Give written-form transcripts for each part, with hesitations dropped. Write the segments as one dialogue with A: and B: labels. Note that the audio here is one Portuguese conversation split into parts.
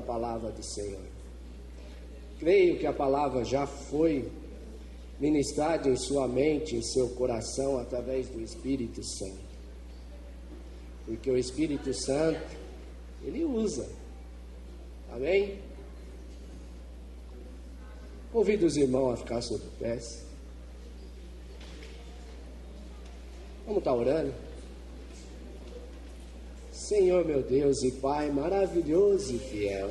A: da palavra do Senhor. Creio que a palavra já foi ministrada em sua mente, em seu coração, através do Espírito Santo. Porque o Espírito Santo, ele usa. Amém? Convido os irmãos a ficar sobre pés. Vamos estar orando? Senhor, meu Deus e Pai, maravilhoso e fiel,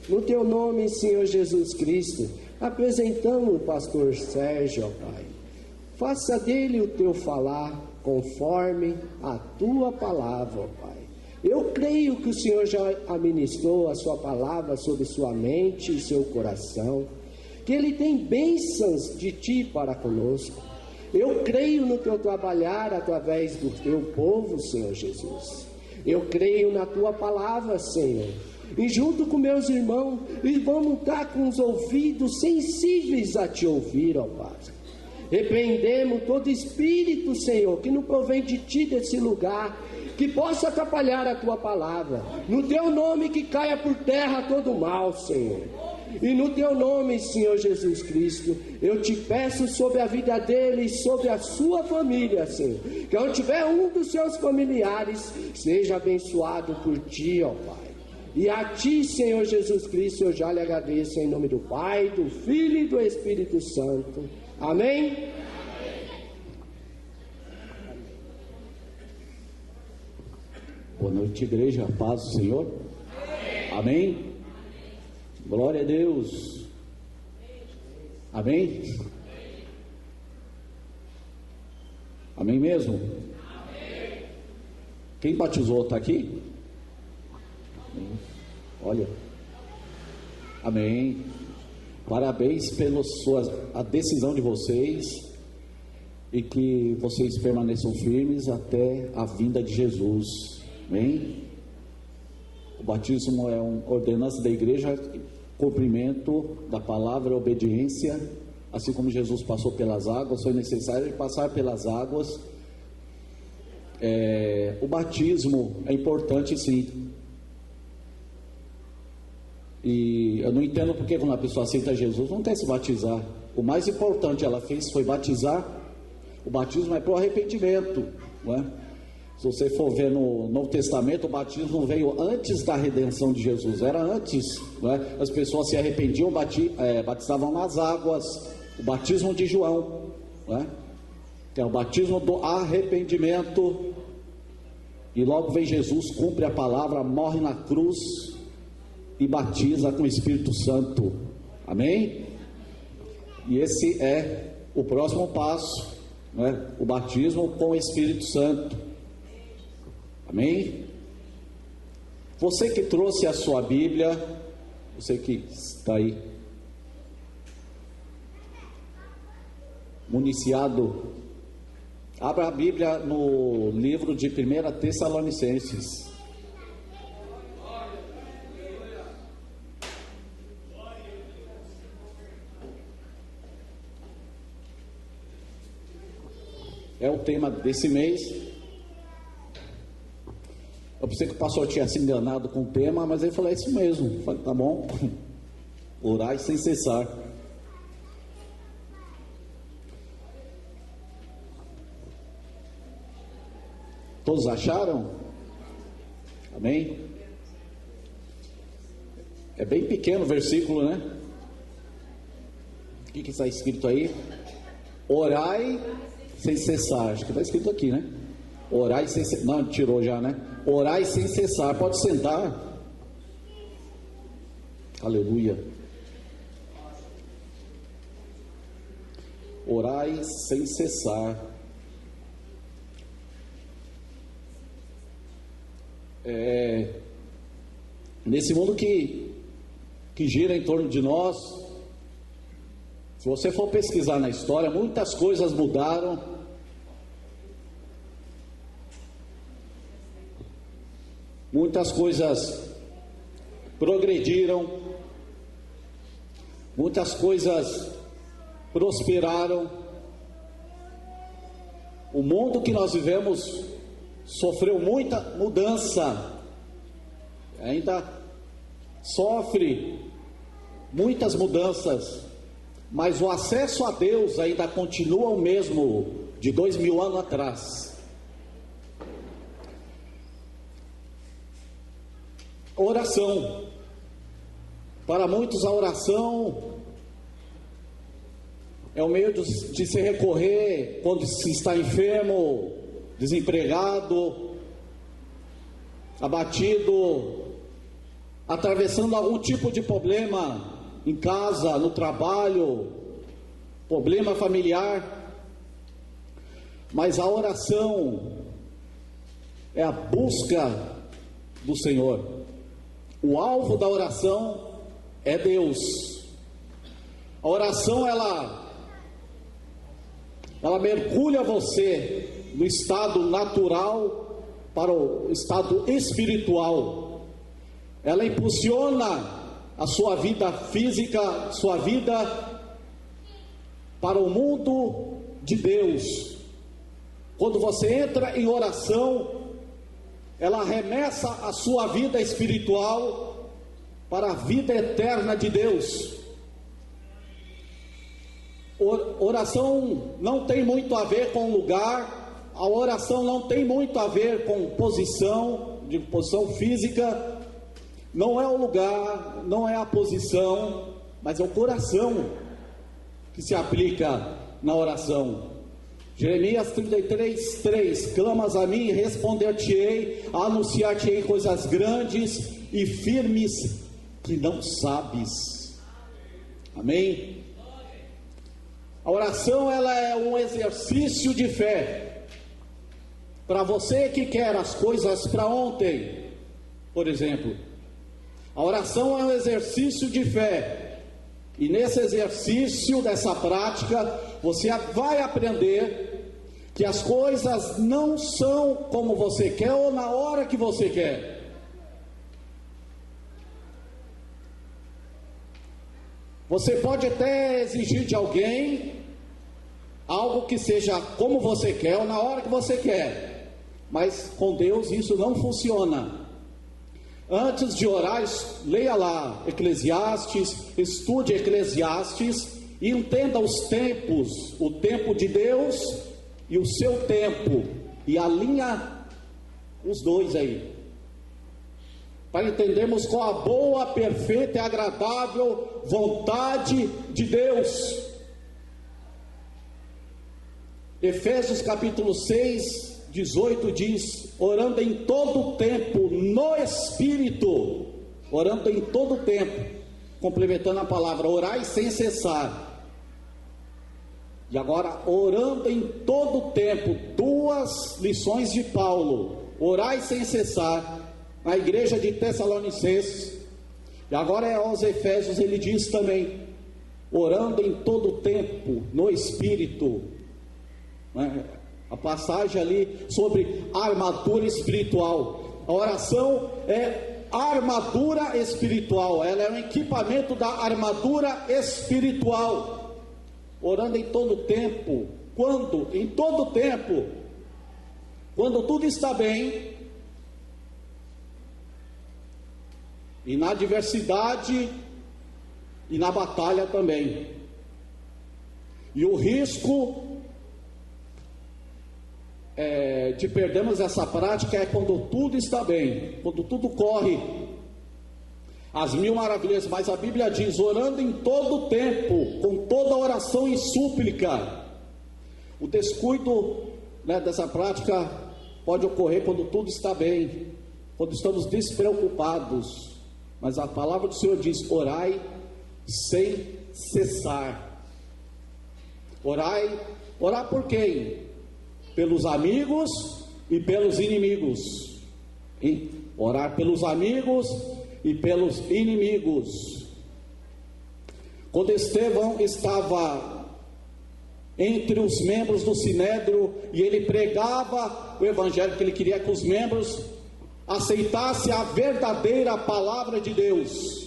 A: no Teu nome, Senhor Jesus Cristo, apresentamos o pastor Sérgio, ó Pai. Faça dele o Teu falar, conforme a Tua palavra, ó Pai. Eu creio que o Senhor já administrou a Sua palavra sobre sua mente e seu coração, que Ele tem bênçãos de Ti para conosco. Eu creio no Teu trabalhar através do Teu povo, Senhor Jesus. Eu creio na Tua palavra, Senhor. E junto com meus irmãos, e vamos estar com os ouvidos sensíveis a Te ouvir, ó Pai. Repreendemos todo espírito, Senhor, que não provém de Ti desse lugar, que possa atrapalhar a Tua palavra. No Teu nome que caia por terra todo mal, Senhor. E no Teu nome, Senhor Jesus Cristo, eu Te peço sobre a vida dele e sobre a sua família, Senhor, que onde tiver um dos seus familiares, seja abençoado por Ti, ó Pai. E a Ti, Senhor Jesus Cristo, eu já lhe agradeço em nome do Pai, do Filho e do Espírito Santo. Amém?
B: Boa noite, igreja, a paz do Senhor. Amém? Glória a Deus. Amém? Amém mesmo? Amém. Quem batizou está aqui? Olha. Amém. Parabéns pela a decisão de vocês e que vocês permaneçam firmes até a vinda de Jesus. Amém? O batismo é uma ordenança da igreja, cumprimento da palavra, obediência, assim como Jesus passou pelas águas, foi necessário passar pelas águas. O batismo é importante, sim. E eu não entendo porque quando a pessoa aceita Jesus não tem que se batizar. O mais importante ela fez foi batizar. O batismo é para o arrependimento, não é? Se você for ver no Novo Testamento, o batismo veio antes da redenção de Jesus, era antes, não é? As pessoas se arrependiam, batizavam nas águas, o batismo de João, não é? Que é o batismo do arrependimento, e logo vem Jesus, cumpre a palavra, morre na cruz e batiza com o Espírito Santo, amém? E esse é o próximo passo, não é? O batismo com o Espírito Santo. Amém? Você que trouxe a sua Bíblia, você que está aí municiado, abra a Bíblia no livro de 1 Tessalonicenses. É o tema desse mês. Eu pensei que o pastor tinha se enganado com o tema, mas ele falou: é isso mesmo. Eu falei: tá bom. Orai sem cessar. Todos acharam? Amém? É bem pequeno o versículo, né? O que está escrito aí? Orai sem cessar. Acho que está escrito aqui, né? Orai sem cessar. Não, tirou já, né? Orai sem cessar. Pode sentar. Aleluia. Orai sem cessar. Nesse mundo que gira em torno de nós, se você for pesquisar na história, muitas coisas mudaram. Muitas coisas progrediram, muitas coisas prosperaram. O mundo que nós vivemos sofreu muita mudança. Ainda sofre muitas mudanças, mas o acesso a Deus ainda continua o mesmo de 2000 anos atrás. Oração. Para muitos a oração é o meio de se recorrer quando se está enfermo, desempregado, abatido, atravessando algum tipo de problema em casa, no trabalho, problema familiar. Mas a oração é a busca do Senhor. O alvo da oração é Deus. A oração ela mergulha você no estado natural para o estado espiritual. Ela impulsiona a sua vida física, sua vida para o mundo de Deus. Quando você entra em oração, ela arremessa a sua vida espiritual para a vida eterna de Deus. Oração não tem muito a ver com lugar, a oração não tem muito a ver com posição, de posição física, não é o lugar, não é a posição, mas é o coração que se aplica na oração. Jeremias 33:3: clamas a mim e responder-te-ei, anunciar-te-ei coisas grandes e firmes que não sabes. Amém? A oração ela é um exercício de fé. Para você que quer as coisas para ontem, por exemplo, a oração é um exercício de fé. E nesse exercício, dessa prática, você vai aprender que as coisas não são como você quer ou na hora que você quer. Você pode até exigir de alguém algo que seja como você quer ou na hora que você quer, mas com Deus isso não funciona. Antes de orar, leia lá Eclesiastes, estude Eclesiastes e entenda os tempos, o tempo de Deus e o seu tempo, e alinha os dois aí, para entendermos qual a boa, perfeita e agradável vontade de Deus. Efésios capítulo 6:18 diz: orando em todo o tempo no Espírito, orando em todo o tempo, complementando a palavra, orai sem cessar. E agora, orando em todo o tempo, duas lições de Paulo: orai sem cessar, na igreja de Tessalonicenses, e agora aos Efésios ele diz também, orando em todo o tempo no Espírito. A passagem ali sobre a armadura espiritual. A oração é armadura espiritual, ela é um equipamento da armadura espiritual. Orando em todo o tempo. Quando? Em todo o tempo. Quando tudo está bem, e na adversidade e na batalha também. E o risco de perdermos essa prática é quando tudo está bem, quando tudo corre às mil maravilhas. Mas a Bíblia diz: orando em todo o tempo, com toda oração e súplica. O descuido dessa prática pode ocorrer quando tudo está bem, quando estamos despreocupados. Mas a palavra do Senhor diz: orai sem cessar. Orar por quem? Pelos amigos e pelos inimigos. E orar pelos amigos e pelos inimigos. Quando Estevão estava entre os membros do Sinédrio e ele pregava o evangelho, que ele queria que os membros aceitassem a verdadeira palavra de Deus.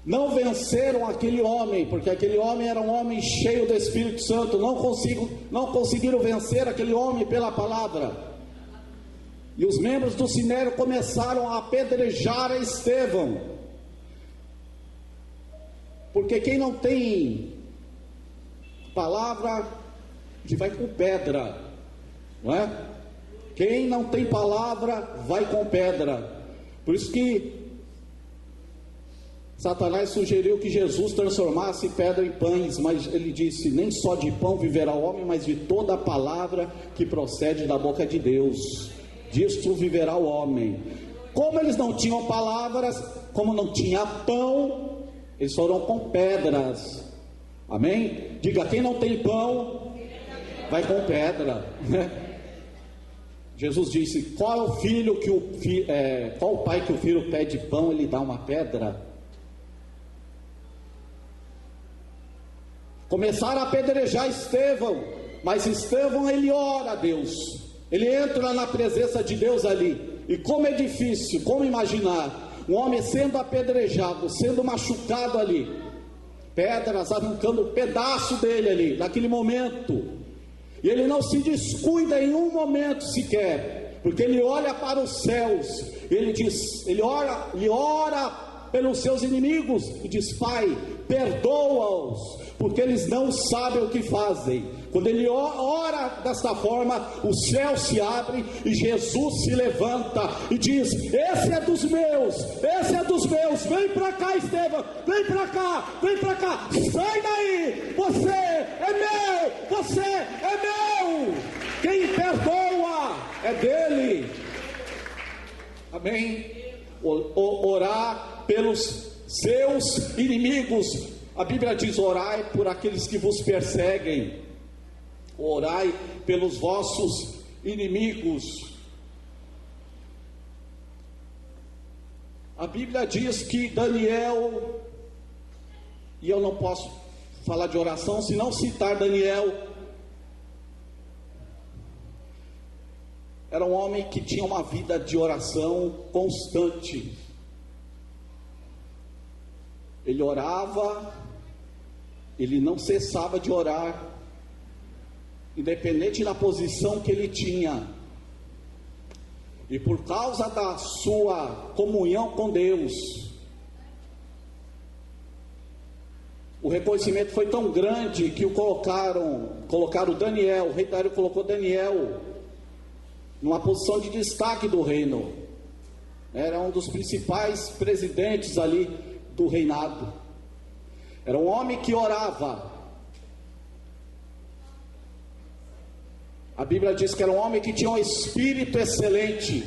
B: Não venceram aquele homem, porque aquele homem era um homem cheio do Espírito Santo. Não conseguiram vencer aquele homem pela palavra. E os membros do Sinédrio começaram a apedrejar a Estevão. Porque quem não tem palavra, vai com pedra, não é? Quem não tem palavra, vai com pedra. Por isso que Satanás sugeriu que Jesus transformasse pedra em pães, mas ele disse: nem só de pão viverá o homem, mas de toda a palavra que procede da boca de Deus, disto viverá o homem. Como eles não tinham palavras, como não tinha pão, eles foram com pedras. Amém? Diga: quem não tem pão, vai com pedra. Jesus disse: qual é o filho que qual o pai que o filho pede pão, ele dá uma pedra? Começaram a apedrejar Estevão, mas Estevão, ele ora a Deus, ele entra na presença de Deus ali. E como é difícil, como imaginar um homem sendo apedrejado, sendo machucado ali, pedras arrancando um pedaço dele ali, naquele momento, e ele não se descuida em um momento sequer, porque ele olha para os céus, ele diz, ele ora pelos seus inimigos e diz: Pai, perdoa-os, porque eles não sabem o que fazem. Quando ele ora desta forma, o céu se abre e Jesus se levanta e diz: esse é dos meus, vem para cá, Estevão, vem para cá, sai daí, você é meu, quem perdoa é dele. Amém? Orar pelos seus inimigos. A Bíblia diz: orai por aqueles que vos perseguem, orai pelos vossos inimigos. A Bíblia diz que Daniel, e eu não posso falar de oração se não citar Daniel, era um homem que tinha uma vida de oração constante. Ele orava, ele não cessava de orar, independente da posição que ele tinha. E por causa da sua comunhão com Deus, o reconhecimento foi tão grande que colocaram Daniel, o rei Dário colocou Daniel numa posição de destaque do reino. Era um dos principais presidentes ali do reinado. Era um homem que orava. A Bíblia diz que era um homem que tinha um espírito excelente.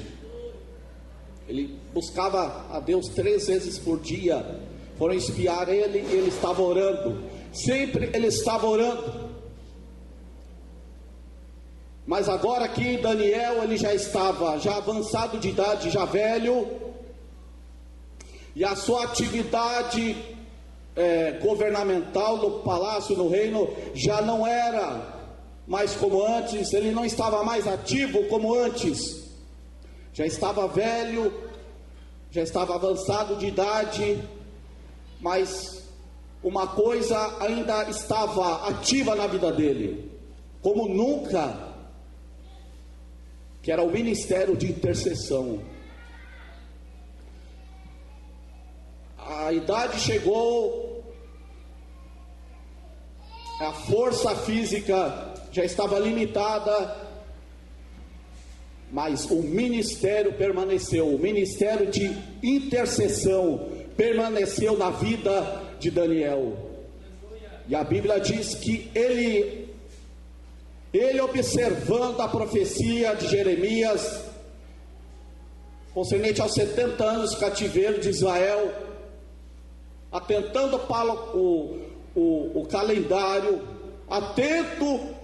B: Ele buscava a Deus 3 vezes por dia. Foram espiar ele e ele estava orando. Sempre ele estava orando. Mas agora que Daniel, ele já estava avançado de idade, já velho, e a sua atividade governamental no palácio, no reino, já não era mais como antes. Ele não estava mais ativo como antes, já estava velho, já estava avançado de idade, mas uma coisa ainda estava ativa na vida dele, como nunca, que era o ministério de intercessão. A idade chegou, a força física já estava limitada, mas o ministério permaneceu. O ministério de intercessão permaneceu na vida de Daniel. E a Bíblia diz que ele observando a profecia de Jeremias concernente aos 70 anos de cativeiro de Israel, atentando para o calendário, atento,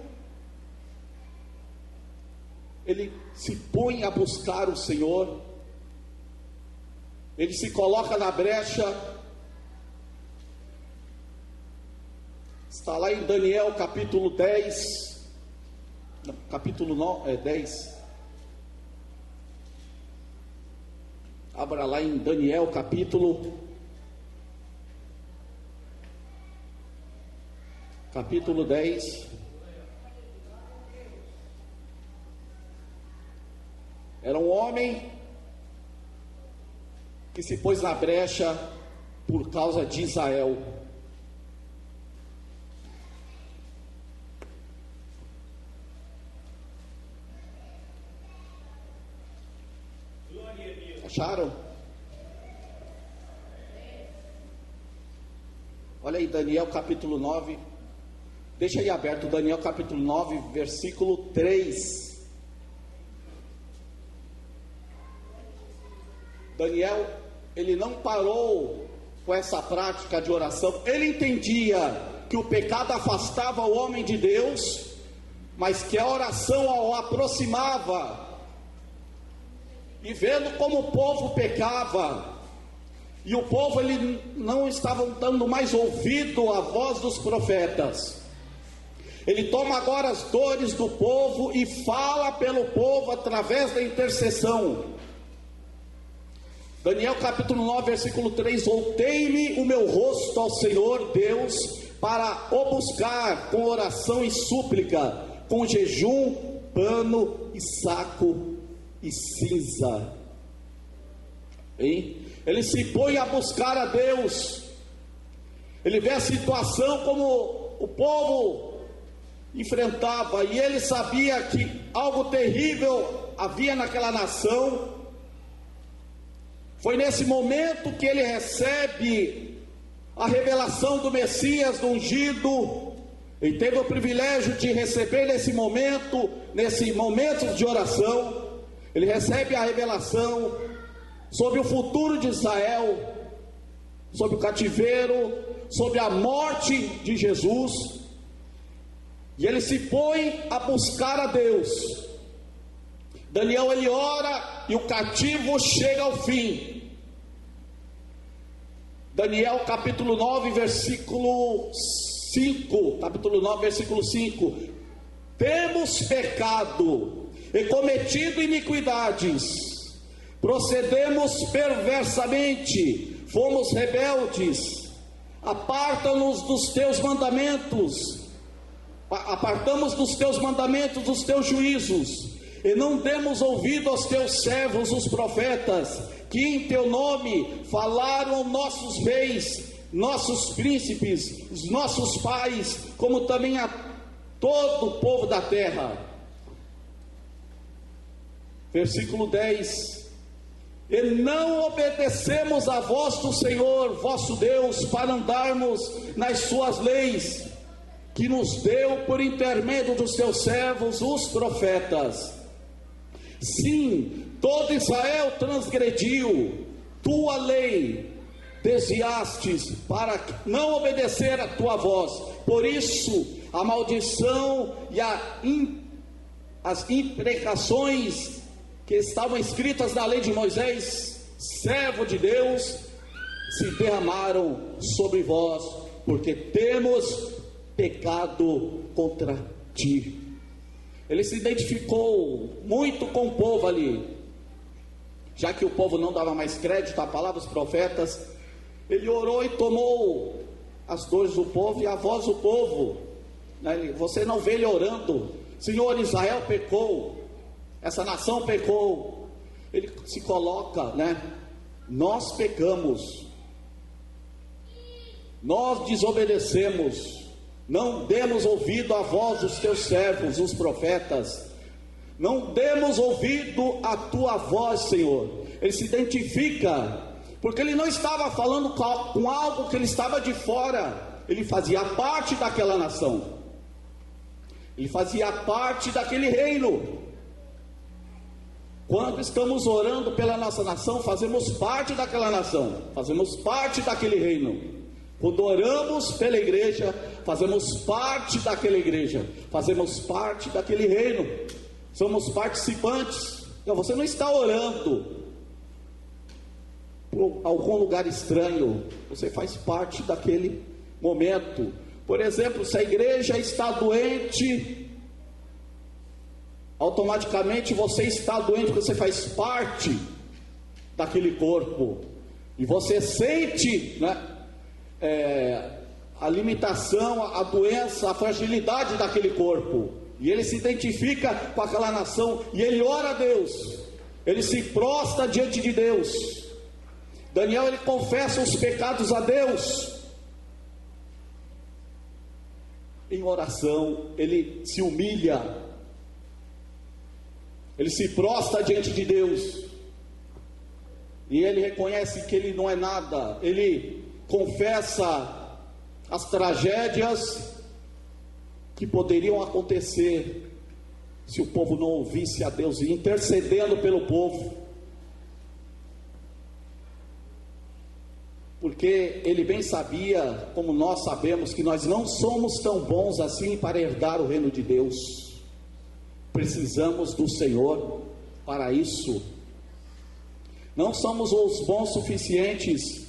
B: ele se põe a buscar o Senhor, ele se coloca na brecha. Está lá em Daniel capítulo 10, capítulo 10. Abra lá em Daniel capítulo 10. Era um homem que se pôs na brecha por causa de Israel. Acharam? Olha aí, Daniel capítulo 9. Deixa aí aberto, Daniel capítulo 9, versículo 3. Daniel, ele não parou com essa prática de oração. Ele entendia que o pecado afastava o homem de Deus, mas que a oração o aproximava. E vendo como o povo pecava, e o povo ele não estava dando mais ouvido à voz dos profetas, ele toma agora as dores do povo e fala pelo povo através da intercessão. Daniel capítulo 9, versículo 3: voltei-me o meu rosto ao Senhor Deus, para o buscar com oração e súplica, com jejum, pano e saco e cinza. Hein? Ele se põe a buscar a Deus. Ele vê a situação como o povo enfrentava, e ele sabia que algo terrível havia naquela nação. Foi nesse momento que ele recebe a revelação do Messias, do ungido. Ele teve o privilégio de receber nesse momento de oração. Ele recebe a revelação sobre o futuro de Israel, sobre o cativeiro, sobre a morte de Jesus. E ele se põe a buscar a Deus. Daniel, ele ora e o cativo chega ao fim. Daniel capítulo 9, versículo 5. Capítulo 9, versículo 5. Temos pecado e cometido iniquidades, procedemos perversamente, fomos rebeldes, aparta-nos dos teus mandamentos, apartamos dos teus mandamentos os teus juízos, e não demos ouvido aos teus servos os profetas, que em teu nome falaram nossos reis, nossos príncipes, os nossos pais, como também a todo o povo da terra. Versículo 10: e não obedecemos à voz do Senhor, vosso Deus, para andarmos nas suas leis, que nos deu por intermédio dos teus servos, os profetas. Sim, todo Israel transgrediu tua lei, desviastes para não obedecer a tua voz. Por isso, a maldição e as imprecações que estavam escritas na lei de Moisés, servo de Deus, se derramaram sobre vós, porque temos pecado contra ti. Ele se identificou muito com o povo ali, já que o povo não dava mais crédito à palavra dos profetas. Ele orou e tomou as dores do povo e a voz do povo. Você não vê ele orando: Senhor, Israel pecou, essa nação pecou. Ele se coloca, nós pecamos, nós desobedecemos, não demos ouvido à voz dos teus servos, os profetas, não demos ouvido à tua voz, Senhor. Ele se identifica, porque ele não estava falando com algo que ele estava de fora, ele fazia parte daquela nação, ele fazia parte daquele reino. Quando estamos orando pela nossa nação, fazemos parte daquela nação, fazemos parte daquele reino. Quando oramos pela igreja, fazemos parte daquela igreja, fazemos parte daquele reino, somos participantes. Então, você não está orando por algum lugar estranho, você faz parte daquele momento. Por exemplo, se a igreja está doente, automaticamente você está doente, porque você faz parte daquele corpo, e você sente, a limitação, a doença, a fragilidade daquele corpo, e ele se identifica com aquela nação, e ele ora a Deus, ele se prostra diante de Deus. Daniel, ele confessa os pecados a Deus, em oração, ele se humilha, ele se prostra diante de Deus. e ele reconhece que ele não é nada, ele confessa as tragédias que poderiam acontecer se o povo não ouvisse a Deus, intercedendo pelo povo, porque ele bem sabia, como nós sabemos, que nós não somos tão bons assim para herdar o reino de Deus. Precisamos do Senhor para isso. Não somos os bons suficientes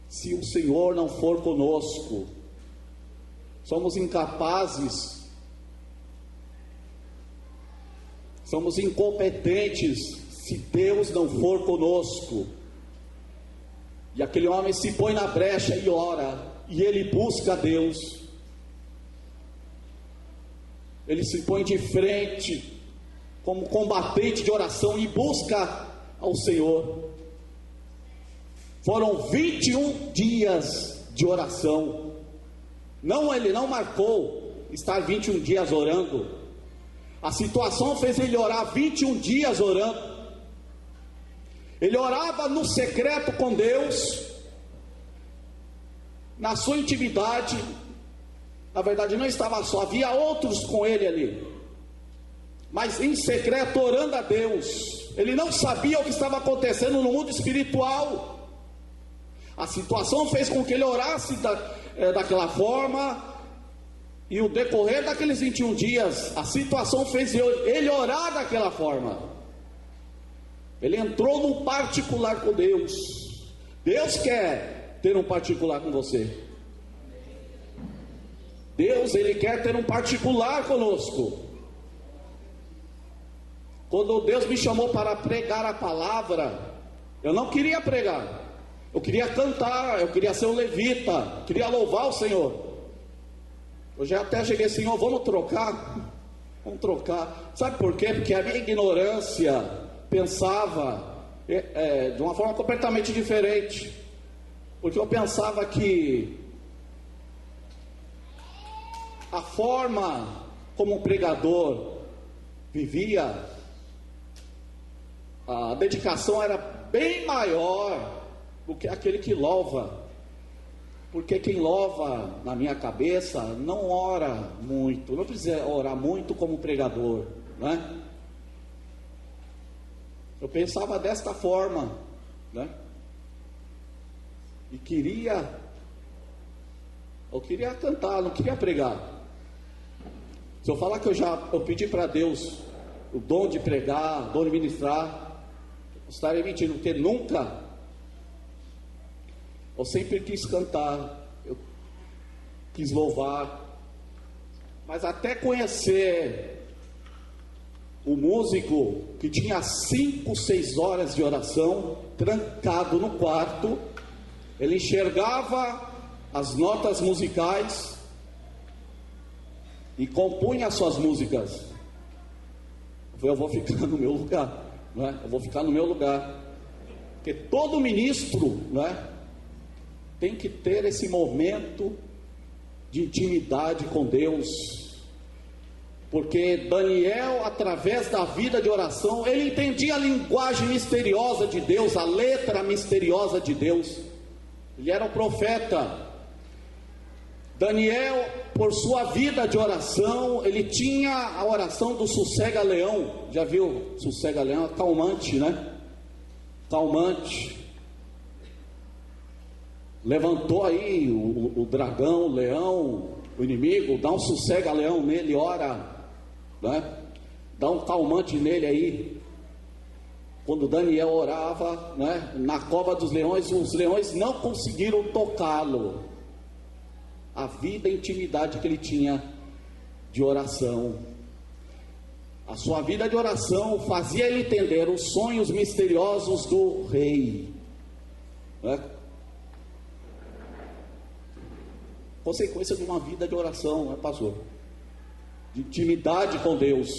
B: se o Senhor não for conosco. Somos incapazes, somos incompetentes se Deus não for conosco. E aquele homem se põe na brecha e ora, e ele busca a Deus. Ele se põe de frente como combatente de oração e busca ao Senhor. Foram 21 dias de oração. Não, ele não marcou estar 21 dias orando. A situação fez ele orar 21 dias orando. Ele orava no secreto com Deus, na sua intimidade. Na verdade não estava só, havia outros com ele ali, mas em secreto orando a Deus. Ele não sabia o que estava acontecendo no mundo espiritual. A situação fez com que ele orasse daquela forma, e o decorrer daqueles 21 dias, a situação fez ele orar daquela forma. Ele entrou num particular com Deus. Deus quer ter um particular com você. Deus, Ele quer ter um particular conosco. Quando Deus me chamou para pregar a palavra, eu não queria pregar, eu queria cantar, eu queria ser um levita, eu queria louvar o Senhor. Eu já até cheguei assim: Senhor, vamos trocar? Vamos trocar. Sabe por quê? Porque a minha ignorância pensava de uma forma completamente diferente. Porque eu pensava que a forma como um pregador vivia, a dedicação era bem maior do que aquele que louva. Porque quem louva, na minha cabeça, não ora muito, não precisa orar muito como pregador, né? Eu pensava desta forma, né? E eu queria cantar, não queria pregar. Se eu falar que eu pedi para Deus o dom de pregar, o dom de ministrar, eu estaria mentindo, porque nunca, eu sempre quis cantar, eu quis louvar, mas até conhecer o músico que tinha 5, 6 horas de oração, trancado no quarto, ele enxergava as notas musicais e compunha as suas músicas. Eu vou ficar no meu lugar, não é? Eu vou ficar no meu lugar, porque todo ministro, não é, tem que ter esse momento de intimidade com Deus. Porque Daniel, através da vida de oração, ele entendia a linguagem misteriosa de Deus, a letra misteriosa de Deus. Ele era um profeta. Daniel, por sua vida de oração, ele tinha a oração do sossega-leão. Já viu sossega-leão? Calmante, né? Calmante. Levantou aí o dragão, o leão, o inimigo, dá um sossega-leão nele, ora, né? Dá um calmante nele aí. Quando Daniel orava, né, na cova dos leões, os leões não conseguiram tocá-lo. A vida e intimidade que ele tinha de oração, a sua vida de oração fazia ele entender os sonhos misteriosos do rei, né? Consequência de uma vida de oração, né, pastor? De intimidade com Deus.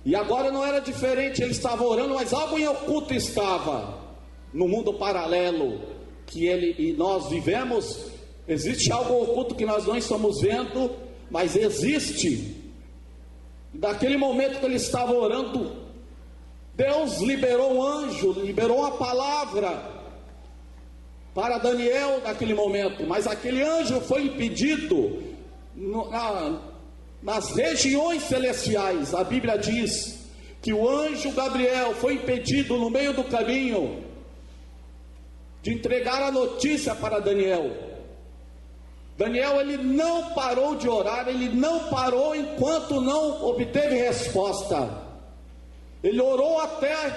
B: E agora não era diferente, ele estava orando, mas algo em oculto estava no mundo paralelo que ele e nós vivemos. Existe algo oculto que nós não estamos vendo, mas existe. Daquele momento que ele estava orando, Deus liberou um anjo, liberou uma palavra para Daniel naquele momento, mas aquele anjo foi impedido nas regiões celestiais. A Bíblia diz que o anjo Gabriel foi impedido no meio do caminho de entregar a notícia para Daniel. Daniel, ele não parou de orar, ele não parou enquanto não obteve resposta. Ele orou até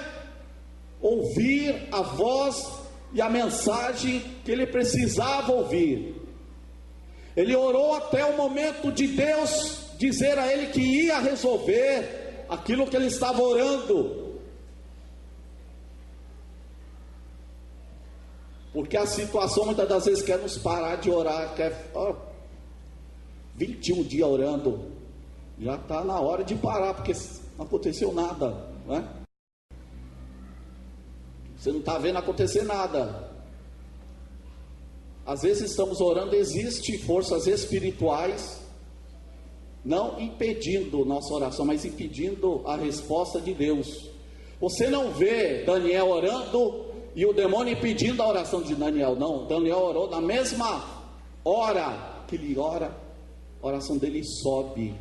B: ouvir a voz e a mensagem que ele precisava ouvir. Ele orou até o momento de Deus dizer a ele que ia resolver aquilo que ele estava orando. Porque a situação muitas das vezes quer nos parar de orar, 21 dias orando, já está na hora de parar, porque não aconteceu nada, não é? Você não está vendo acontecer nada. Às vezes estamos orando, existem forças espirituais não impedindo nossa oração, mas impedindo a resposta de Deus. Você não vê Daniel orando e o demônio impedindo a oração de Daniel. Não, Daniel orou na mesma hora que ele ora, a oração dele sobe.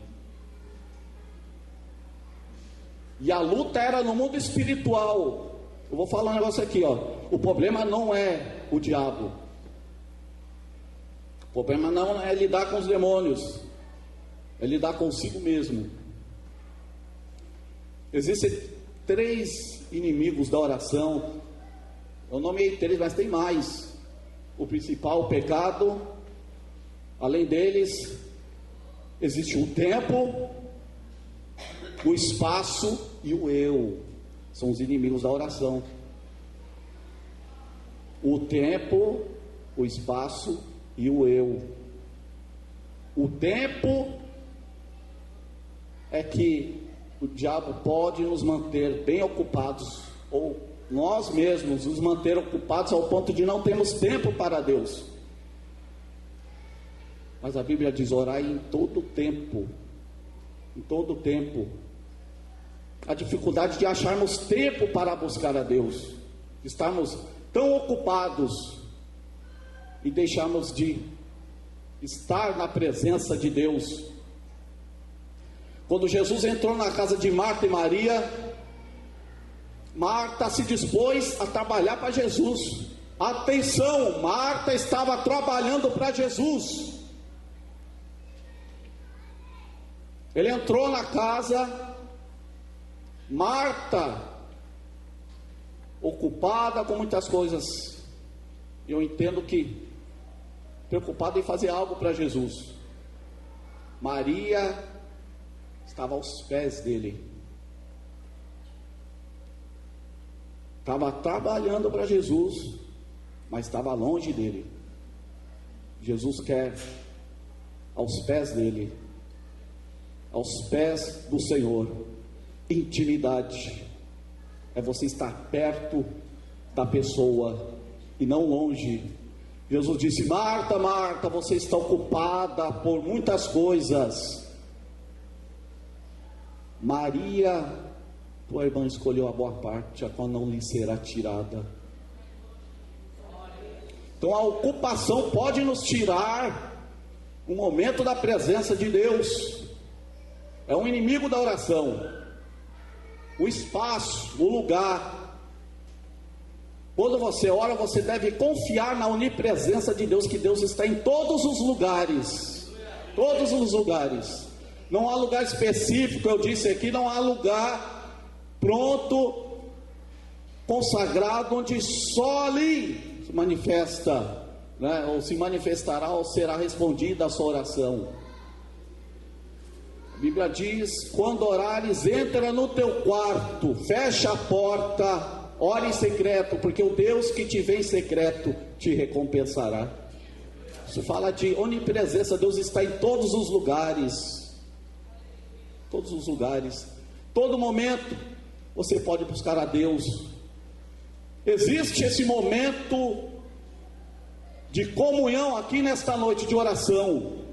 B: E a luta era no mundo espiritual. Eu vou falar um negócio aqui, ó. O problema não é o diabo. O problema não é lidar com os demônios, é lidar consigo mesmo. Existem 3 inimigos da oração. Eu nomeei 3, mas tem mais. O principal, o pecado. Além deles, existe o tempo, o espaço e o eu. São os inimigos da oração. O tempo, o espaço e o eu. O tempo é que o diabo pode nos manter bem ocupados, ou nós mesmos nos manter ocupados ao ponto de não termos tempo para Deus. Mas a Bíblia diz: orai em todo tempo. Em todo tempo. A dificuldade de acharmos tempo para buscar a Deus, estarmos tão ocupados e deixarmos de estar na presença de Deus. Quando Jesus entrou na casa de Marta e Maria, Marta se dispôs a trabalhar para Jesus. Atenção, Marta estava trabalhando para Jesus. Ele entrou na casa, Marta, ocupada com muitas coisas. Eu entendo que preocupada em fazer algo para Jesus. Maria estava aos pés dele, estava trabalhando para Jesus, mas estava longe dele. Jesus quer aos pés dele, aos pés do Senhor. Intimidade é você estar perto da pessoa e não longe. Jesus disse: Marta, Marta, você está ocupada por muitas coisas. Maria, tua irmã escolheu a boa parte, a qual não lhe será tirada. Então a ocupação pode nos tirar um momento da presença de Deus. É um inimigo da oração. O espaço, o lugar. Quando você ora, você deve confiar na onipresença de Deus, que Deus está em todos os lugares. Todos os lugares. Não há lugar específico, eu disse aqui, não há lugar pronto, consagrado, onde só ali se manifesta, né? Ou se manifestará, ou será respondida a sua oração. A Bíblia diz: quando orares, entra no teu quarto, fecha a porta, ora em secreto, porque o Deus que te vê em secreto te recompensará. Isso fala de onipresença. Deus está em todos os lugares. Todos os lugares. Todo momento você pode buscar a Deus. Existe esse momento de comunhão aqui nesta noite de oração.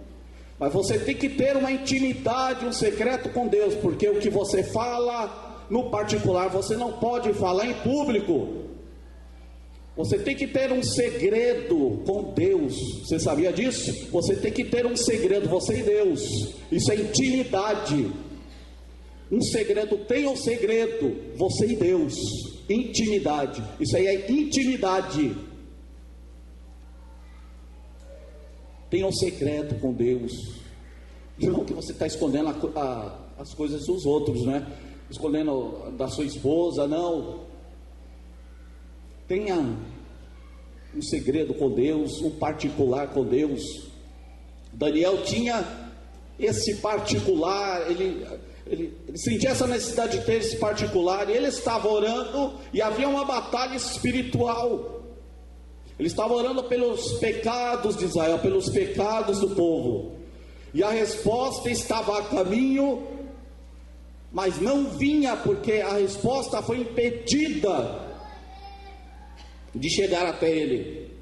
B: Mas você tem que ter uma intimidade, um secreto com Deus, porque o que você fala, no particular, você não pode falar em público. Você tem que ter um segredo com Deus. Você sabia disso? Você tem que ter um segredo, você e Deus. Isso é intimidade. Um segredo, tenha um segredo, você e Deus. Intimidade. Isso aí é intimidade. Tenha um segredo com Deus. Não que você está escondendo as coisas dos outros, né? Escondendo da sua esposa, não. Tenha um segredo com Deus, um particular com Deus. Daniel tinha esse particular, ele sentia essa necessidade de ter esse particular, e ele estava orando, e havia uma batalha espiritual. Ele estava orando pelos pecados de Israel, pelos pecados do povo, e a resposta estava a caminho, mas não vinha, porque a resposta foi impedida de chegar até ele.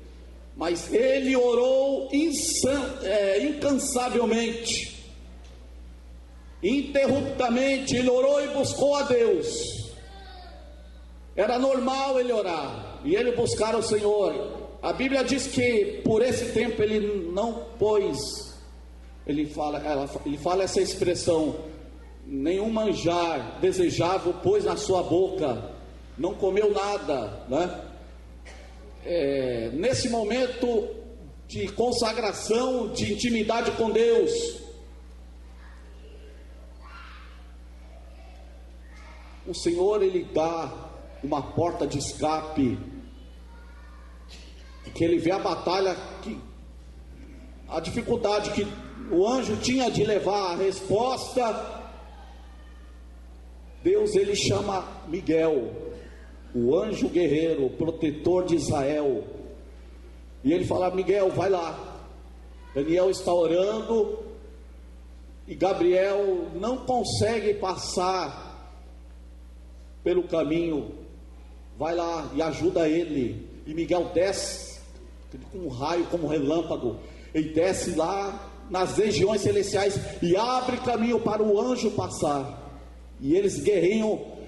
B: Mas ele orou incansavelmente, interruptamente. Ele orou e buscou a Deus. Era normal ele orar e ele buscar o Senhor. A Bíblia diz que por esse tempo ele não pôs, ele fala essa expressão: nenhum manjar desejável pôs na sua boca, não comeu nada, né? Nesse momento de consagração, de intimidade com Deus, o Senhor, Ele dá uma porta de escape, porque Ele vê a batalha, a dificuldade que o anjo tinha de levar a resposta. Deus, Ele chama Miguel, o anjo guerreiro, o protetor de Israel, e ele fala: Miguel, vai lá. Daniel está orando, e Gabriel não consegue passar pelo caminho. Vai lá e ajuda ele. E Miguel desce com um raio, como um relâmpago, ele desce lá nas regiões celestiais e abre caminho para o anjo passar, e eles guerreiam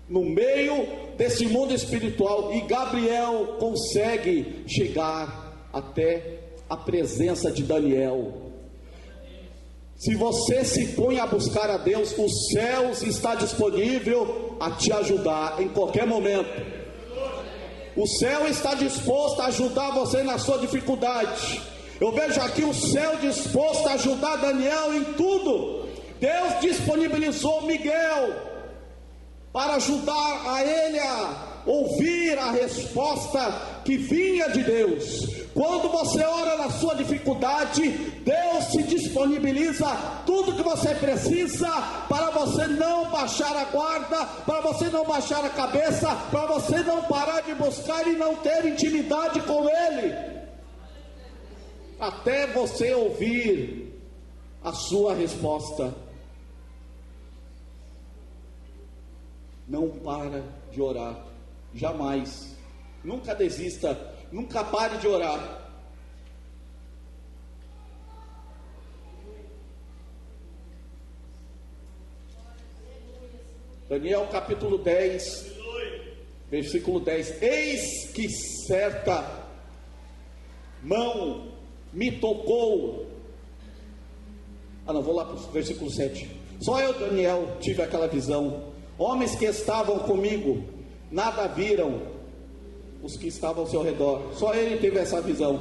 B: no meio desse mundo espiritual, e Gabriel consegue chegar até a presença de Daniel. Se você se põe a buscar a Deus, os céus está disponível a te ajudar em qualquer momento. O céu está disposto a ajudar você na sua dificuldade. Eu vejo aqui o céu disposto a ajudar Daniel em tudo. Deus disponibilizou Miguel para ajudar a ele a ouvir a resposta que vinha de Deus. Quando você ora na sua dificuldade, Deus se disponibiliza tudo que você precisa, para você não baixar a guarda, para você não baixar a cabeça, para você não parar de buscar e não ter intimidade com Ele, até você ouvir a sua resposta. Não para de orar, jamais. Nunca desista, nunca pare de orar. Daniel capítulo 10, versículo 10: Eis que certa mão me tocou. Vou lá para o versículo 7. Só eu, Daniel, tive aquela visão. Homens que estavam comigo nada viram, os que estavam ao seu redor. Só ele teve essa visão.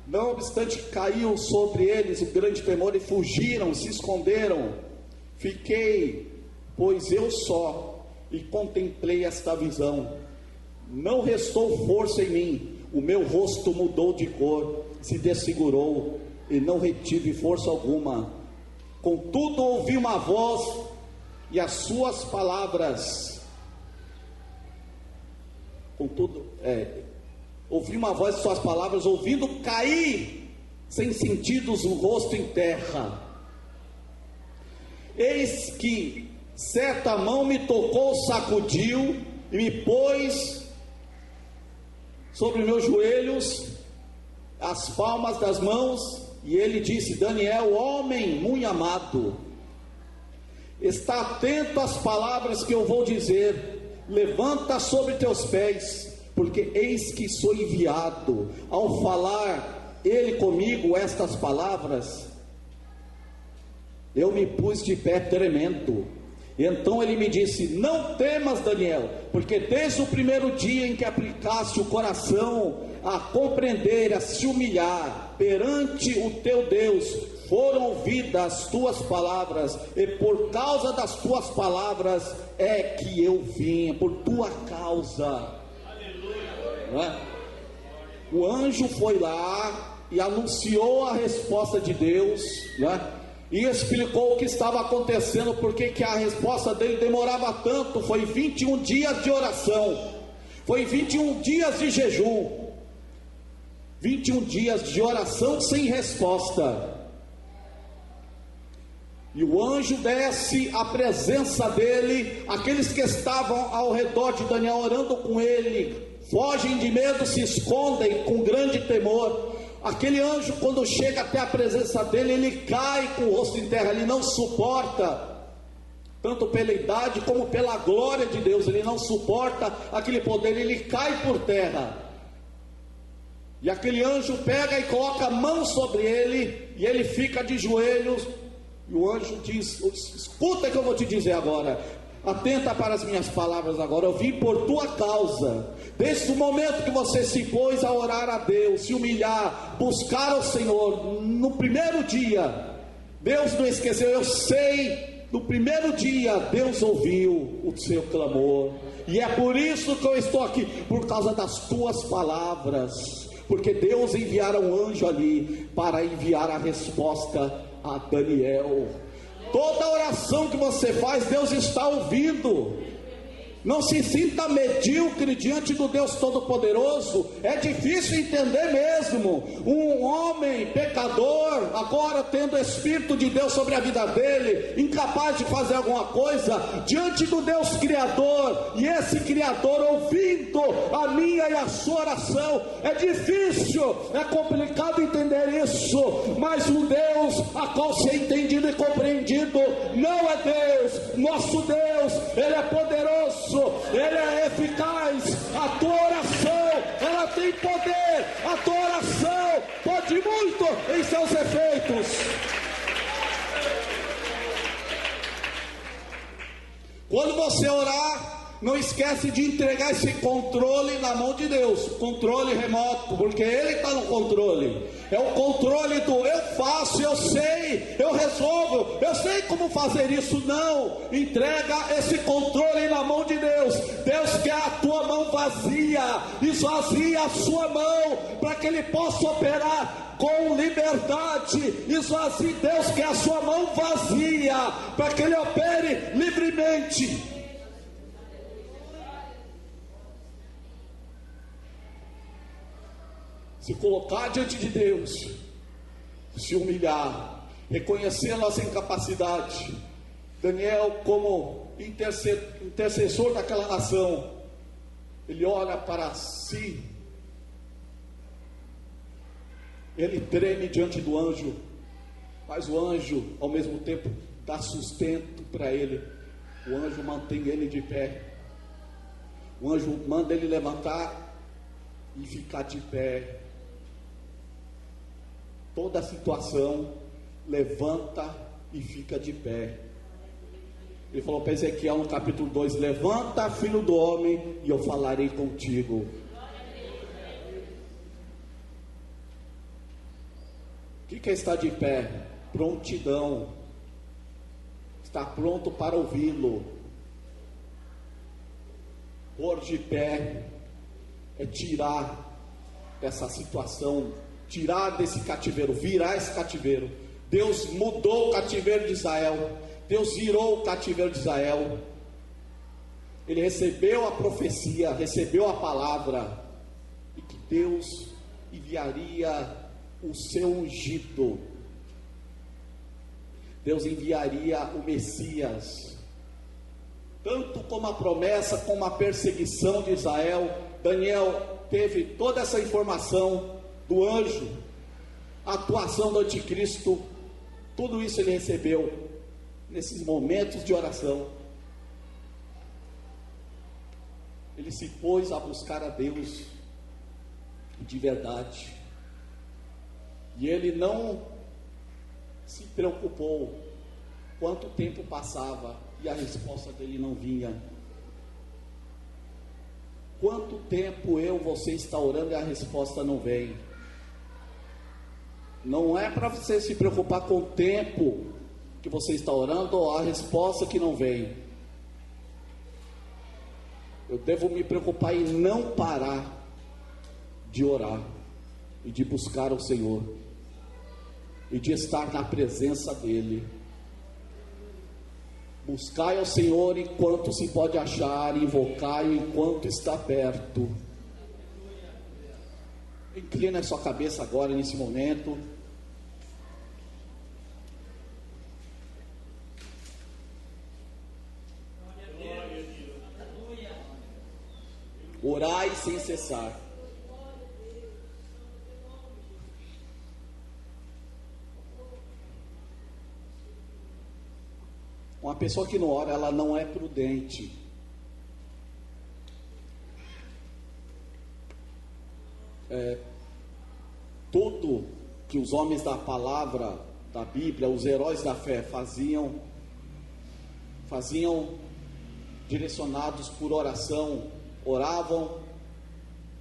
B: Não obstante, caiu sobre eles o grande temor e fugiram, se esconderam. Fiquei, pois eu só, e contemplei esta visão. Não restou força em mim, o meu rosto mudou de cor, se desfigurou, e não retive força alguma. Contudo ouvi uma voz, e as suas palavras, ouvi uma voz e suas palavras, ouvindo cair sem sentidos o rosto em terra. Eis que certa mão me tocou, sacudiu e me pôs sobre meus joelhos, as palmas das mãos e ele disse: Daniel, homem muito amado, está atento às palavras que eu vou dizer, levanta sobre teus pés, porque eis que sou enviado. Ao falar ele comigo estas palavras, eu me pus de pé tremendo. Então ele me disse: não temas, Daniel, porque desde o primeiro dia em que aplicaste o coração a compreender, a se humilhar perante o teu Deus, foram ouvidas as tuas palavras, e por causa das tuas palavras é que eu vim, por tua causa. Aleluia. O anjo foi lá e anunciou a resposta de Deus, e explicou o que estava acontecendo, porque que a resposta dele demorava tanto. Foi 21 dias de oração, foi 21 dias de jejum, 21 dias de oração sem resposta. E o anjo desce à presença dele, aqueles que estavam ao redor de Daniel orando com ele, fogem de medo, se escondem com grande temor. Aquele anjo, quando chega até a presença dele, ele cai com o rosto em terra, ele não suporta, tanto pela idade como pela glória de Deus, ele não suporta aquele poder, ele cai por terra. E aquele anjo pega e coloca a mão sobre ele, e ele fica de joelhos, e o anjo diz: escuta o que eu vou te dizer agora, atenta para as minhas palavras agora. Eu vim por tua causa, desde o momento que você se pôs a orar a Deus, se humilhar, buscar ao Senhor, no primeiro dia, Deus não esqueceu. Eu sei, no primeiro dia, Deus ouviu o seu clamor, e é por isso que eu estou aqui, por causa das tuas palavras, porque Deus enviara um anjo ali, para enviar a resposta a Daniel. Toda oração que você faz, Deus está ouvindo. Não se sinta medíocre diante do Deus Todo-Poderoso. É difícil entender mesmo. Um homem pecador, agora tendo o Espírito de Deus sobre a vida dele, incapaz de fazer alguma coisa, diante do Deus Criador, e esse Criador ouvindo a minha e a sua oração. É difícil, é complicado entender isso, mas um Deus a qual se é entendido e compreendido não é Deus. Nosso Deus, Ele é poderoso, Ele é eficaz. A tua oração, ela tem poder. A tua oração pode muito em seus efeitos. Quando você orar, não esquece de entregar esse controle na mão de Deus, controle remoto, porque Ele está no controle. É o controle do eu faço, eu sei, eu resolvo, eu sei como fazer isso. Não, entrega esse controle na mão de Deus. Deus quer a tua mão vazia, esvazia a sua mão, para que Ele possa operar com liberdade. Esvazie, Deus quer a sua mão vazia, para que Ele opere livremente. Se colocar diante de Deus, se humilhar, reconhecer a nossa incapacidade. Daniel, como intercessor daquela nação, ele olha para si, ele treme diante do anjo, mas o anjo ao mesmo tempo dá sustento para ele. O anjo mantém ele de pé, o anjo manda ele levantar e ficar de pé. Toda a situação, levanta e fica de pé. Ele falou para Ezequiel no capítulo 2: levanta, filho do homem, e eu falarei contigo. O que é estar de pé? Prontidão. Estar pronto para ouvi-lo. Pôr de pé é tirar essa situação, tirar desse cativeiro, virar esse cativeiro. Deus mudou o cativeiro de Israel, Deus virou o cativeiro de Israel. Ele recebeu a profecia, recebeu a palavra, e que Deus enviaria o seu ungido, Deus enviaria o Messias. Tanto como a promessa, como a perseguição de Israel, Daniel teve toda essa informação do anjo. a atuação do anticristo, tudo isso ele recebeu nesses momentos de oração. Ele se pôs a buscar a Deus de verdade, e ele não se preocupou quanto tempo passava e a resposta dele não vinha. Quanto tempo você está orando e a resposta não vem? Não é para você se preocupar com o tempo que você está orando ou a resposta que não vem. Eu devo me preocupar em não parar de orar e de buscar o Senhor e de estar na presença dEle. Buscai ao Senhor enquanto se pode achar, invocai-o enquanto está perto. Inclina a sua cabeça agora, nesse momento. Orai sem cessar. Uma pessoa que não ora, ela não é prudente. Tudo que os homens da palavra, da Bíblia, os heróis da fé faziam direcionados por oração. Oravam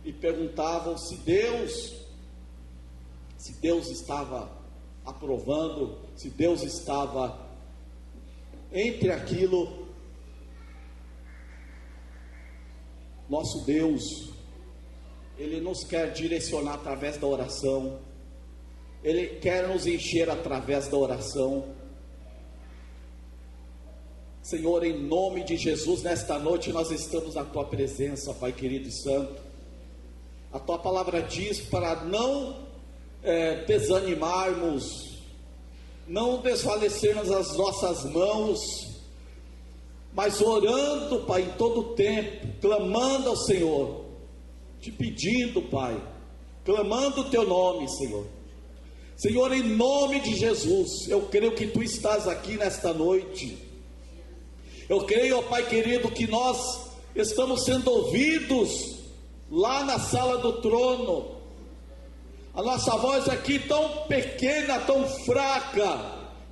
B: e perguntavam se Deus estava aprovando, se Deus estava entre aquilo. Nosso Deus, Ele nos quer direcionar através da oração, Ele quer nos encher através da oração. Senhor, em nome de Jesus, nesta noite nós estamos na Tua presença, Pai querido e santo. A Tua palavra diz para não desanimarmos, não desfalecermos as nossas mãos, mas orando, Pai, em todo o tempo, clamando ao Senhor, te pedindo, Pai, clamando o Teu nome, Senhor. Senhor, em nome de Jesus, eu creio que Tu estás aqui nesta noite. Eu creio, ó Pai querido, que nós estamos sendo ouvidos lá na sala do trono. A nossa voz aqui tão pequena, tão fraca,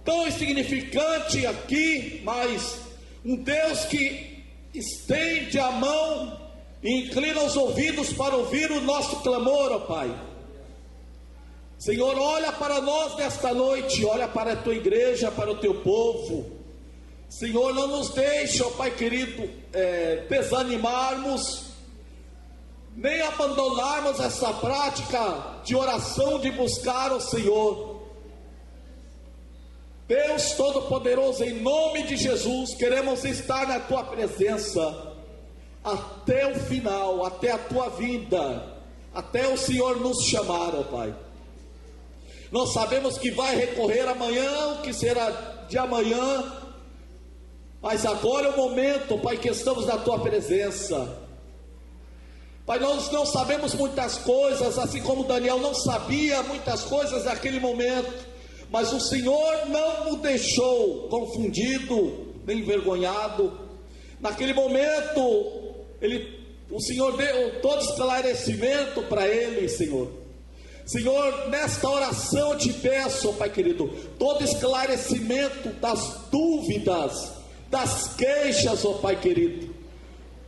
B: tão insignificante aqui, mas um Deus que estende a mão e inclina os ouvidos para ouvir o nosso clamor, ó Pai. Senhor, olha para nós nesta noite, olha para a Tua igreja, para o Teu povo. Senhor, não nos deixe, ó Pai querido, desanimarmos, nem abandonarmos essa prática de oração, de buscar o Senhor. Deus Todo-Poderoso, em nome de Jesus, queremos estar na Tua presença, até o final, até a Tua vinda, até o Senhor nos chamar, ó Pai. Nós sabemos que vai recorrer amanhã, o que será de amanhã, mas agora é o momento, Pai, que estamos na Tua presença. Pai, nós não sabemos muitas coisas, assim como Daniel não sabia muitas coisas naquele momento, mas o Senhor não o deixou confundido, nem envergonhado. Naquele momento, o Senhor deu todo esclarecimento para ele, Senhor. Senhor, nesta oração eu te peço, Pai querido, todo esclarecimento das dúvidas, das queixas, ó Pai querido,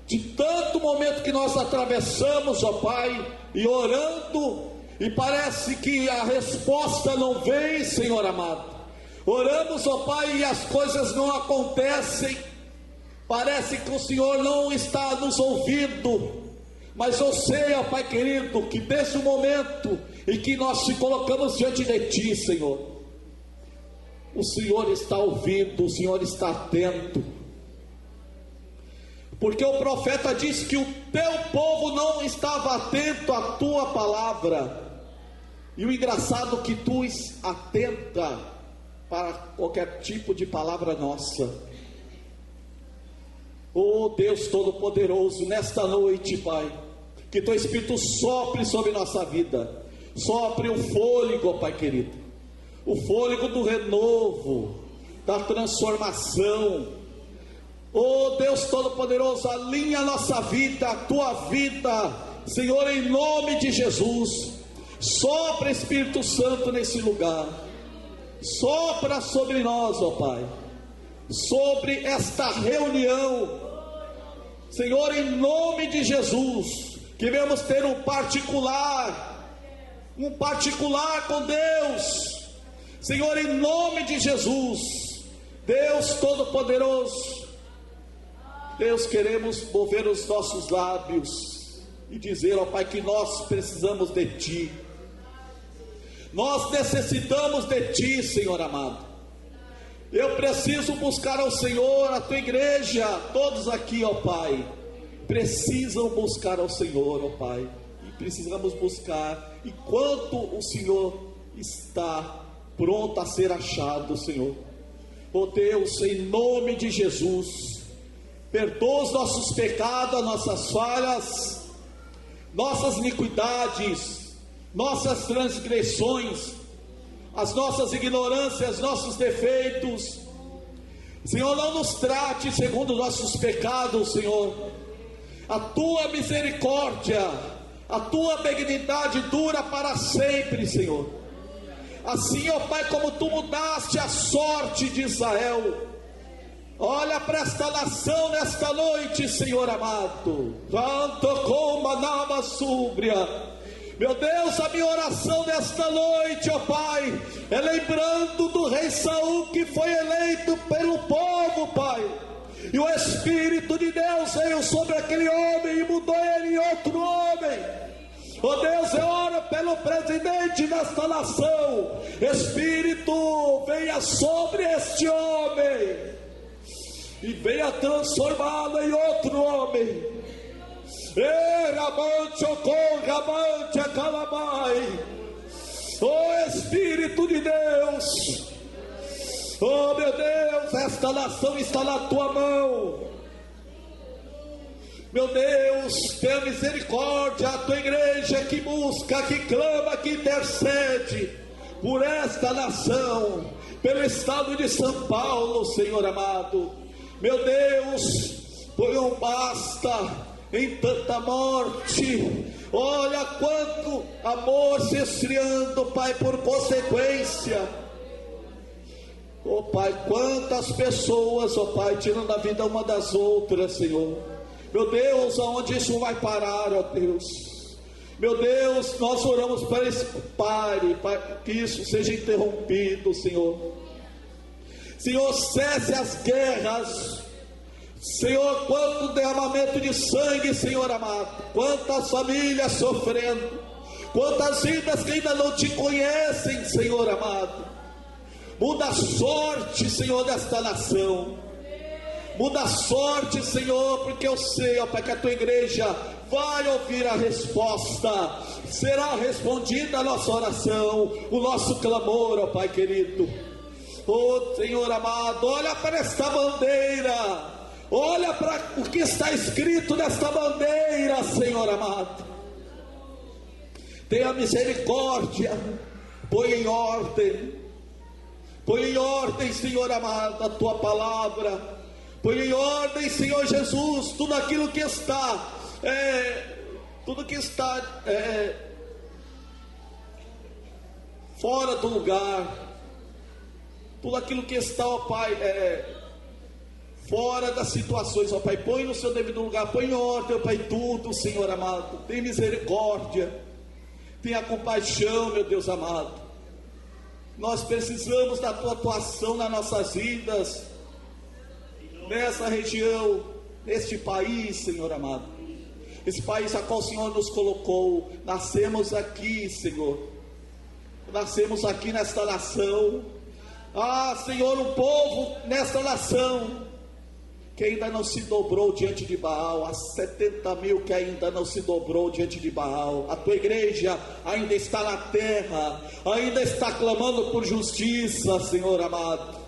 B: de tanto momento que nós atravessamos, ó Pai, e orando, e parece que a resposta não vem, Senhor amado. Oramos, ó Pai, e as coisas não acontecem, parece que o Senhor não está nos ouvindo, mas eu sei, ó Pai querido, que desde o momento em que nós te colocamos diante de Ti, Senhor, o Senhor está ouvindo, o Senhor está atento, porque o profeta disse que o Teu povo não estava atento à Tua palavra, e o engraçado é que Tu atenta para qualquer tipo de palavra nossa. Oh Deus Todo-Poderoso, nesta noite, Pai, que Teu Espírito sopre sobre nossa vida, Sopre o fôlego, ó Pai querido, o fôlego do renovo, da transformação. Oh Deus Todo-Poderoso, alinha a nossa vida, a tua vida, Senhor, em nome de Jesus. Sopra, Espírito Santo, nesse lugar. Sopra sobre nós, ó Pai, sobre esta reunião, Senhor, em nome de Jesus. Que venhamos ter um particular com Deus, Senhor, em nome de Jesus. Deus Todo-Poderoso, Deus, queremos mover os nossos lábios e dizer, ó Pai, que nós precisamos de Ti. Nós necessitamos de Ti, Senhor amado. Eu preciso buscar ao Senhor, a Tua igreja, todos aqui, ó Pai, precisam buscar ao Senhor, ó Pai, e precisamos buscar, enquanto o Senhor está pronto a ser achado, Senhor. Ó Deus, em nome de Jesus, perdoa os nossos pecados, as nossas falhas, nossas iniquidades, nossas transgressões, as nossas ignorâncias, nossos defeitos. Senhor, não nos trate segundo nossos pecados, Senhor. A tua misericórdia, a tua benignidade dura para sempre, Senhor. Assim, ó Pai, como tu mudaste a sorte de Israel, olha para esta nação nesta noite, Senhor amado. Tanto como a nova súbria. Meu Deus, a minha oração nesta noite, ó Pai, é lembrando do rei Saul, que foi eleito pelo povo, Pai, e o Espírito de Deus veio sobre aquele homem e mudou ele em outro homem. Ó Deus, eu oro pelo presidente desta nação. Espírito, venha sobre este homem e venha transformá-lo em outro homem. Oh Espírito de Deus, oh meu Deus, esta nação está na tua mão. Meu Deus, tenha misericórdia, a tua igreja que busca, que clama, que intercede por esta nação, pelo estado de São Paulo, Senhor amado. Meu Deus, põe um basta em tanta morte. Olha quanto amor se esfriando, Pai, por consequência. Oh Pai, quantas pessoas, oh Pai, tirando a vida uma das outras, Senhor. Meu Deus, aonde isso vai parar, ó Deus? Meu Deus, nós oramos para isso pare, para que isso seja interrompido, Senhor. Senhor, cesse as guerras. Senhor, quanto derramamento de sangue, Senhor amado, quantas famílias sofrendo, quantas vidas que ainda não te conhecem, Senhor amado. Muda a sorte, Senhor, desta nação. Muda a sorte, Senhor, porque eu sei, ó Pai, que a tua igreja vai ouvir a resposta. Será respondida a nossa oração, o nosso clamor, ó Pai querido. Oh Senhor amado, olha para esta bandeira. Olha para o que está escrito nesta bandeira, Senhor amado. Tenha misericórdia, põe em ordem, Senhor amado, a tua palavra. Põe em ordem, Senhor Jesus, tudo aquilo que está, fora do lugar, tudo aquilo que está, ó Pai, fora das situações, ó Pai, põe no seu devido lugar, põe em ordem, ó Pai, tudo, Senhor amado. Tem misericórdia, tenha compaixão, meu Deus amado. Nós precisamos da tua atuação nas nossas vidas, nessa região, neste país, Senhor amado. Esse país a qual o Senhor nos colocou. Nascemos aqui, Senhor, nascemos aqui nesta nação. Ah, Senhor, um povo nesta nação que ainda não se dobrou diante de Baal. Há 70 mil que ainda não se dobrou diante de Baal. A tua igreja ainda está na terra, ainda está clamando por justiça, Senhor amado.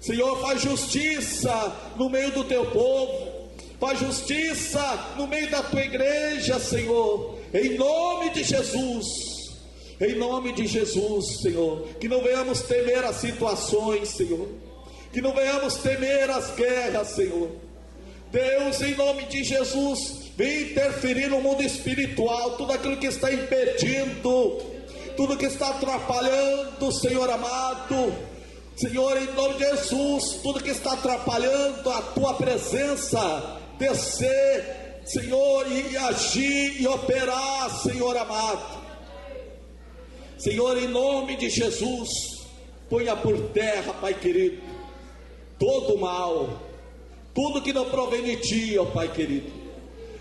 B: Senhor, faz justiça no meio do teu povo, faz justiça no meio da tua igreja, Senhor, em nome de Jesus,
C: Em nome de Jesus, Senhor, que não venhamos temer as situações, Senhor, que não venhamos temer as guerras, Senhor. Deus, em nome de Jesus, vem interferir no mundo espiritual, tudo aquilo que está impedindo, tudo que está atrapalhando, Senhor amado, Senhor, em nome de Jesus, tudo que está atrapalhando a tua presença, descer, Senhor, e agir e operar, Senhor amado. Senhor, em nome de Jesus, ponha por terra, Pai querido, todo o mal, tudo que não provém de Ti, ó Pai querido.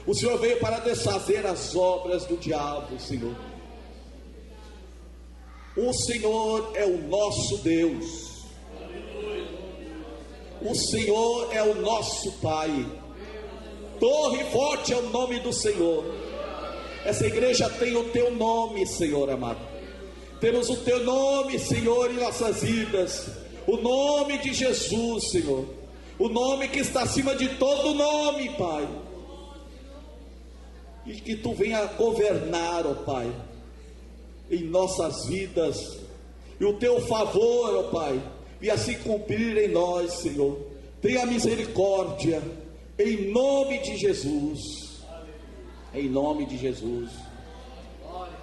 C: O Senhor veio para desfazer as obras do diabo, Senhor. O Senhor é o nosso Deus, o Senhor é o nosso Pai. Torre forte é o nome do Senhor. Essa igreja tem o Teu nome, Senhor amado. Temos o Teu nome, Senhor, em nossas vidas, o nome de Jesus, Senhor, o nome que está acima de todo nome, Pai. E que Tu venha governar, ó Pai, em nossas vidas, e o Teu favor, ó Pai, venha se cumprir em nós, Senhor. Tenha misericórdia, em nome de Jesus, em nome de Jesus. Glória.